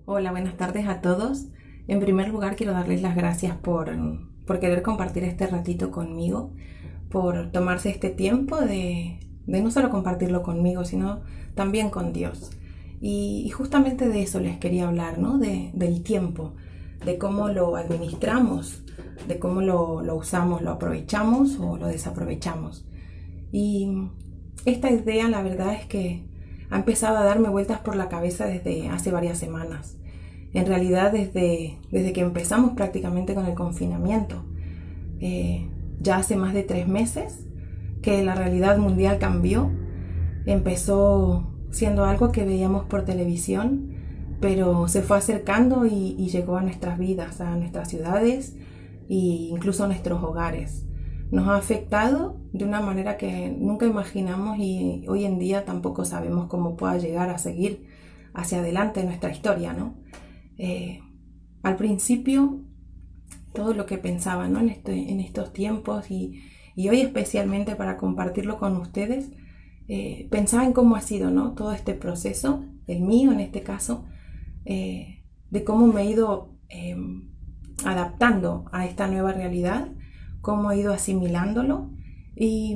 Hola, buenas tardes a todos. En primer lugar, quiero darles las gracias por querer compartir este ratito conmigo, por tomarse este tiempo de no solo compartirlo conmigo, sino también con Dios. Y justamente de eso les quería hablar, ¿no? Del tiempo, de cómo lo administramos, de cómo lo usamos, lo aprovechamos o lo desaprovechamos. Y esta idea, la verdad es que ha empezado a darme vueltas por la cabeza desde hace varias semanas. En realidad, desde que empezamos prácticamente con el confinamiento. Eh, ya hace más de 3 meses que la realidad mundial cambió. Empezó siendo algo que veíamos por televisión, pero se fue acercando y llegó a nuestras vidas, a nuestras ciudades e incluso a nuestros hogares. Nos ha afectado de una manera que nunca imaginamos y hoy en día tampoco sabemos cómo pueda llegar a seguir hacia adelante nuestra historia, ¿no? Eh, Al principio, todo lo que pensaba, ¿no? En estos tiempos y hoy especialmente para compartirlo con ustedes, pensaba en cómo ha sido, ¿no? Todo este proceso, el mío en este caso, de cómo me he ido adaptando a esta nueva realidad, cómo he ido asimilándolo y,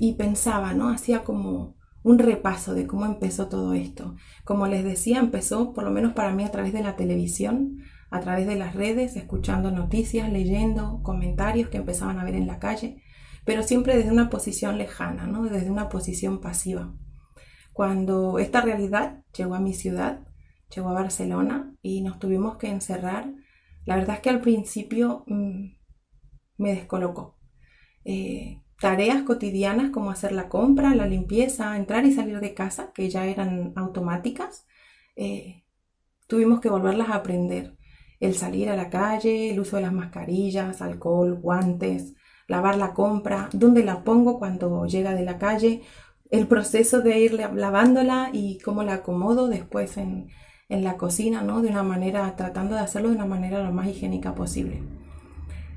y pensaba, ¿no? Hacía como un repaso de cómo empezó todo esto. Como les decía, empezó por lo menos para mí a través de la televisión, a través de las redes, escuchando noticias, leyendo comentarios que empezaban a ver en la calle, pero siempre desde una posición lejana, ¿no? Desde una posición pasiva. Cuando esta realidad llegó a mi ciudad, llegó a Barcelona y nos tuvimos que encerrar, la verdad es que al principio me descolocó. Tareas cotidianas como hacer la compra, la limpieza, entrar y salir de casa, que ya eran automáticas, eh, tuvimos que volverlas a aprender. El salir a la calle, el uso de las mascarillas, alcohol, guantes, lavar la compra, dónde la pongo cuando llega de la calle, el proceso de ir lavándola y cómo la acomodo después en la cocina, ¿no? De una manera, tratando de hacerlo de una manera lo más higiénica posible.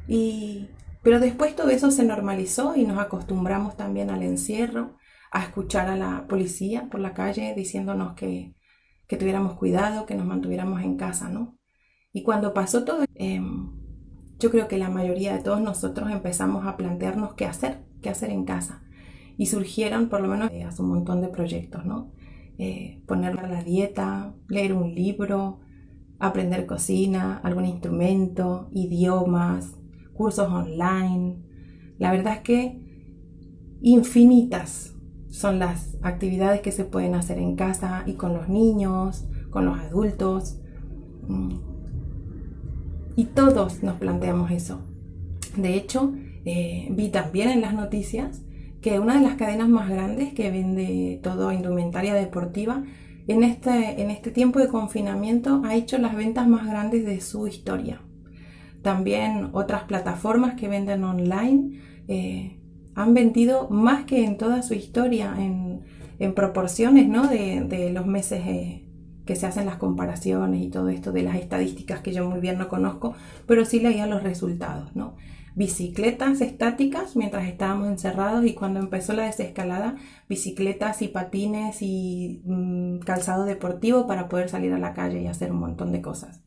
Y, pero después todo eso se normalizó y nos acostumbramos también al encierro, a escuchar a la policía por la calle diciéndonos que tuviéramos cuidado, que nos mantuviéramos en casa, ¿no? Y cuando pasó todo, yo creo que la mayoría de todos nosotros empezamos a plantearnos qué hacer en casa. Y surgieron, por lo menos, hace un montón de proyectos, ¿no? Poner a la dieta, leer un libro, aprender cocina, algún instrumento, idiomas, cursos online. La verdad es que infinitas son las actividades que se pueden hacer en casa y con los niños, con los adultos. Y todos nos planteamos eso. De hecho, vi también en las noticias que una de las cadenas más grandes que vende todo indumentaria deportiva en este tiempo de confinamiento ha hecho las ventas más grandes de su historia. También otras plataformas que venden online han vendido más que en toda su historia en proporciones, ¿no? de los meses que se hacen las comparaciones y todo esto de las estadísticas que yo muy bien no conozco, pero sí leía los resultados, ¿no? Bicicletas estáticas mientras estábamos encerrados y cuando empezó la desescalada, bicicletas y patines y calzado deportivo para poder salir a la calle y hacer un montón de cosas.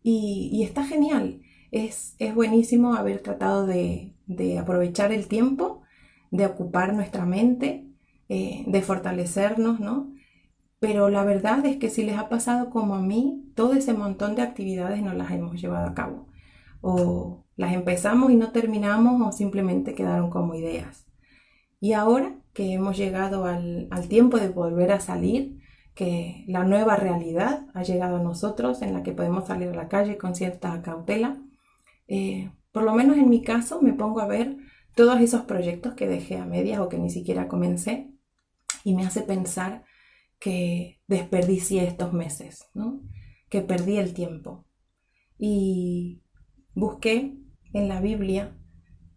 Y está genial, es buenísimo haber tratado de aprovechar el tiempo, de ocupar nuestra mente, de fortalecernos, ¿no? Pero la verdad es que si les ha pasado como a mí, todo ese montón de actividades no las hemos llevado a cabo. O las empezamos y no terminamos o simplemente quedaron como ideas. Y ahora que hemos llegado al tiempo de volver a salir, que la nueva realidad ha llegado a nosotros en la que podemos salir a la calle con cierta cautela, por lo menos en mi caso me pongo a ver todos esos proyectos que dejé a medias o que ni siquiera comencé y me hace pensar que desperdicié estos meses, ¿no? Que perdí el tiempo. Y busqué en la Biblia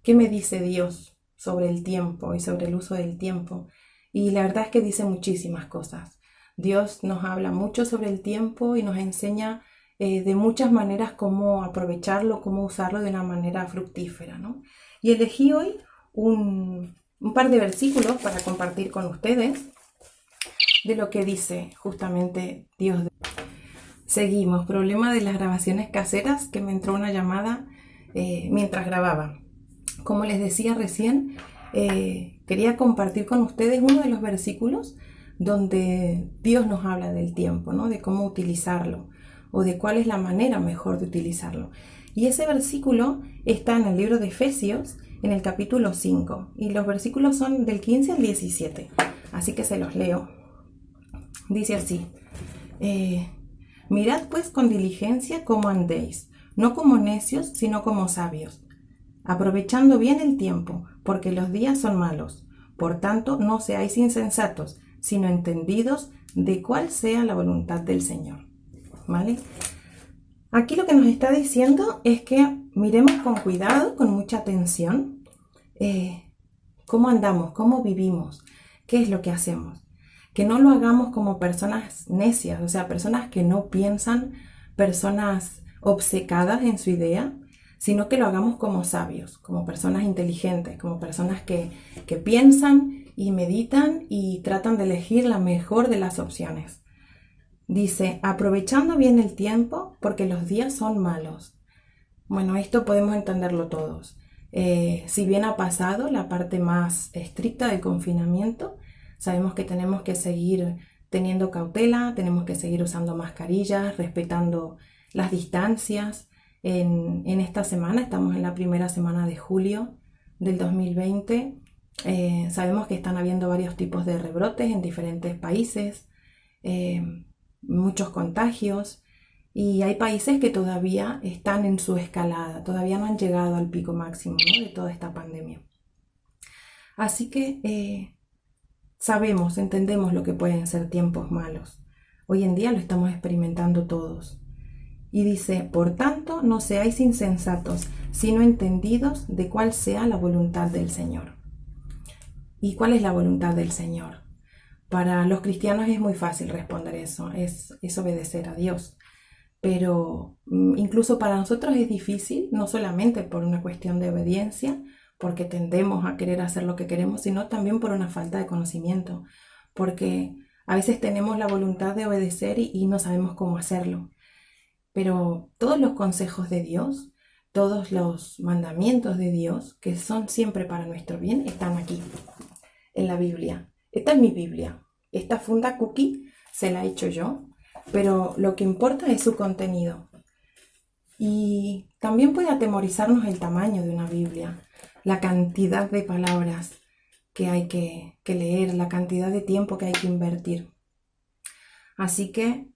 qué me dice Dios sobre el tiempo y sobre el uso del tiempo. Y la verdad es que dice muchísimas cosas. Dios nos habla mucho sobre el tiempo y nos enseña de muchas maneras cómo aprovecharlo, cómo usarlo de una manera fructífera, ¿no? Y elegí hoy un par de versículos para compartir con ustedes de lo que dice justamente Dios. Seguimos, problema de las grabaciones caseras, que me entró una llamada mientras grababa. Como les decía recién, quería compartir con ustedes uno de los versículos donde Dios nos habla del tiempo, ¿no? De cómo utilizarlo o de cuál es la manera mejor de utilizarlo. Y ese versículo está en el libro de Efesios, en el capítulo 5, y los versículos son del 15 al 17, así que se los leo. Dice así: mirad pues con diligencia cómo andéis, no como necios, sino como sabios, aprovechando bien el tiempo, porque los días son malos. Por tanto, no seáis insensatos, sino entendidos de cuál sea la voluntad del Señor. ¿Vale? Aquí lo que nos está diciendo es que miremos con cuidado, con mucha atención, cómo andamos, cómo vivimos, qué es lo que hacemos. Que no lo hagamos como personas necias, o sea, personas que no piensan, personas obcecadas en su idea, sino que lo hagamos como sabios, como personas inteligentes, como personas que piensan y meditan y tratan de elegir la mejor de las opciones. Dice, aprovechando bien el tiempo porque los días son malos. Bueno, esto podemos entenderlo todos. Si bien ha pasado la parte más estricta del confinamiento, sabemos que tenemos que seguir teniendo cautela, tenemos que seguir usando mascarillas, respetando las distancias. En esta semana, estamos en la primera semana de julio del 2020, sabemos que están habiendo varios tipos de rebrotes en diferentes países, muchos contagios, y hay países que todavía están en su escalada, todavía no han llegado al pico máximo, ¿no? De toda esta pandemia. Así que sabemos, entendemos lo que pueden ser tiempos malos. Hoy en día lo estamos experimentando todos. Y dice, por tanto, no seáis insensatos, sino entendidos de cuál sea la voluntad del Señor. ¿Y cuál es la voluntad del Señor? Para los cristianos es muy fácil responder eso, es obedecer a Dios. Pero incluso para nosotros es difícil, no solamente por una cuestión de obediencia, porque tendemos a querer hacer lo que queremos, sino también por una falta de conocimiento, porque a veces tenemos la voluntad de obedecer y no sabemos cómo hacerlo. Pero todos los consejos de Dios, todos los mandamientos de Dios, que son siempre para nuestro bien, están aquí, en la Biblia. Esta es mi Biblia. Esta funda cookie se la he hecho yo, pero lo que importa es su contenido. Y también puede atemorizarnos el tamaño de una Biblia, la cantidad de palabras que hay que leer, la cantidad de tiempo que hay que invertir. Así que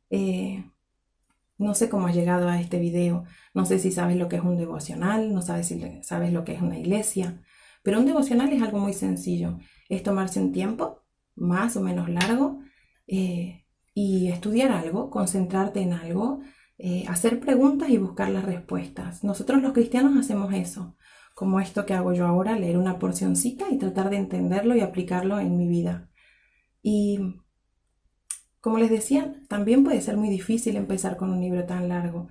no sé cómo has llegado a este video, no sé si sabes lo que es un devocional, no sabes si sabes lo que es una iglesia, pero un devocional es algo muy sencillo, es tomarse un tiempo más o menos largo y estudiar algo, concentrarte en algo, hacer preguntas y buscar las respuestas. Nosotros los cristianos hacemos eso, como esto que hago yo ahora, leer una porcioncita y tratar de entenderlo y aplicarlo en mi vida. Y como les decía, también puede ser muy difícil empezar con un libro tan largo.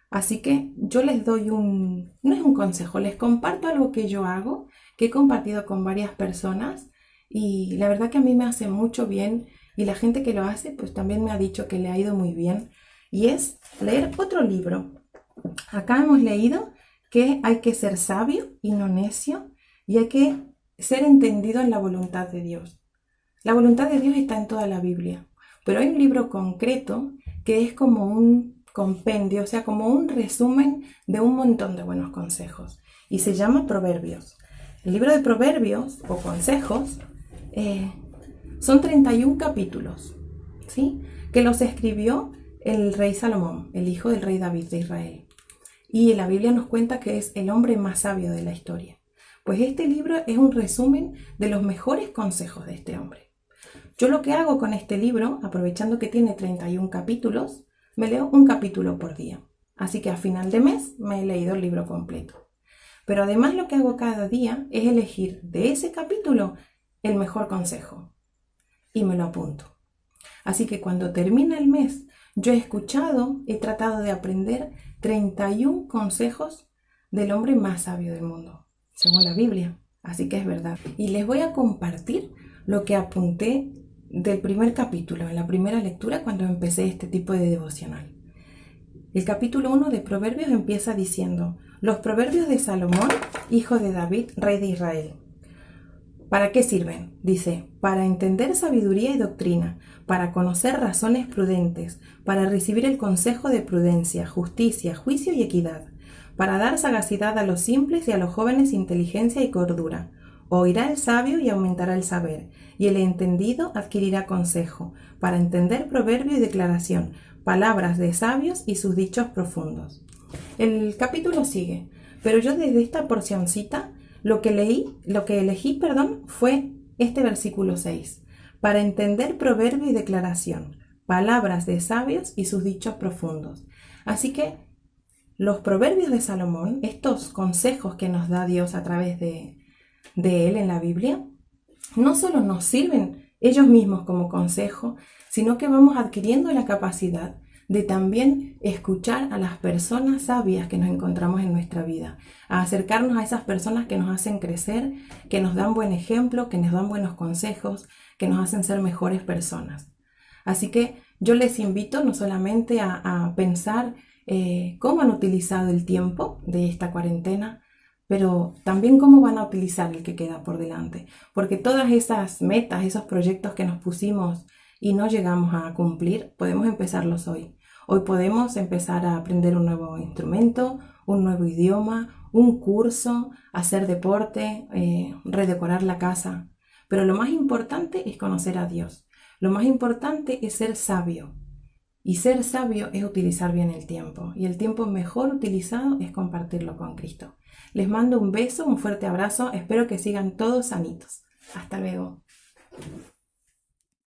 Así que yo les doy no es un consejo, les comparto algo que yo hago, que he compartido con varias personas y la verdad que a mí me hace mucho bien y la gente que lo hace pues también me ha dicho que le ha ido muy bien y es leer otro libro. Acá hemos leído que hay que ser sabio y no necio y hay que ser entendido en la voluntad de Dios. La voluntad de Dios está en toda la Biblia, pero hay un libro concreto que es como un compendio, o sea, como un resumen de un montón de buenos consejos y se llama Proverbios. El libro de Proverbios o consejos son 31 capítulos, ¿sí? Que los escribió el rey Salomón, el hijo del rey David de Israel. Y la Biblia nos cuenta que es el hombre más sabio de la historia. Pues este libro es un resumen de los mejores consejos de este hombre. Yo lo que hago con este libro, aprovechando que tiene 31 capítulos, me leo un capítulo por día. Así que a final de mes me he leído el libro completo. Pero además lo que hago cada día es elegir de ese capítulo el mejor consejo. Y me lo apunto. Así que cuando termina el mes, yo he tratado de aprender 31 consejos del hombre más sabio del mundo, según la Biblia. Así que es verdad. Y les voy a compartir lo que apunté del primer capítulo, en la primera lectura, cuando empecé este tipo de devocional. El capítulo 1 de Proverbios empieza diciendo: los proverbios de Salomón, hijo de David, rey de Israel. ¿Para qué sirven? Dice: para entender sabiduría y doctrina, para conocer razones prudentes, para recibir el consejo de prudencia, justicia, juicio y equidad, para dar sagacidad a los simples y a los jóvenes inteligencia y cordura. Oirá el sabio y aumentará el saber, y el entendido adquirirá consejo, para entender proverbio y declaración, palabras de sabios y sus dichos profundos. El capítulo sigue, pero yo desde esta porcioncita lo que elegí, fue este versículo 6, para entender proverbio y declaración, palabras de sabios y sus dichos profundos. Así que los proverbios de Salomón, estos consejos que nos da Dios a través de él en la Biblia, no solo nos sirven ellos mismos como consejo, sino que vamos adquiriendo la capacidad de también escuchar a las personas sabias que nos encontramos en nuestra vida, a acercarnos a esas personas que nos hacen crecer, que nos dan buen ejemplo, que nos dan buenos consejos, que nos hacen ser mejores personas. Así que yo les invito no solamente a pensar cómo han utilizado el tiempo de esta cuarentena, pero también cómo van a utilizar el que queda por delante, porque todas esas metas, esos proyectos que nos pusimos y no llegamos a cumplir, podemos empezarlos hoy. Hoy podemos empezar a aprender un nuevo instrumento, un nuevo idioma, un curso, hacer deporte, redecorar la casa. Pero lo más importante es conocer a Dios. Lo más importante es ser sabio. Y ser sabio es utilizar bien el tiempo. Y el tiempo mejor utilizado es compartirlo con Cristo. Les mando un beso, un fuerte abrazo. Espero que sigan todos sanitos. Hasta luego.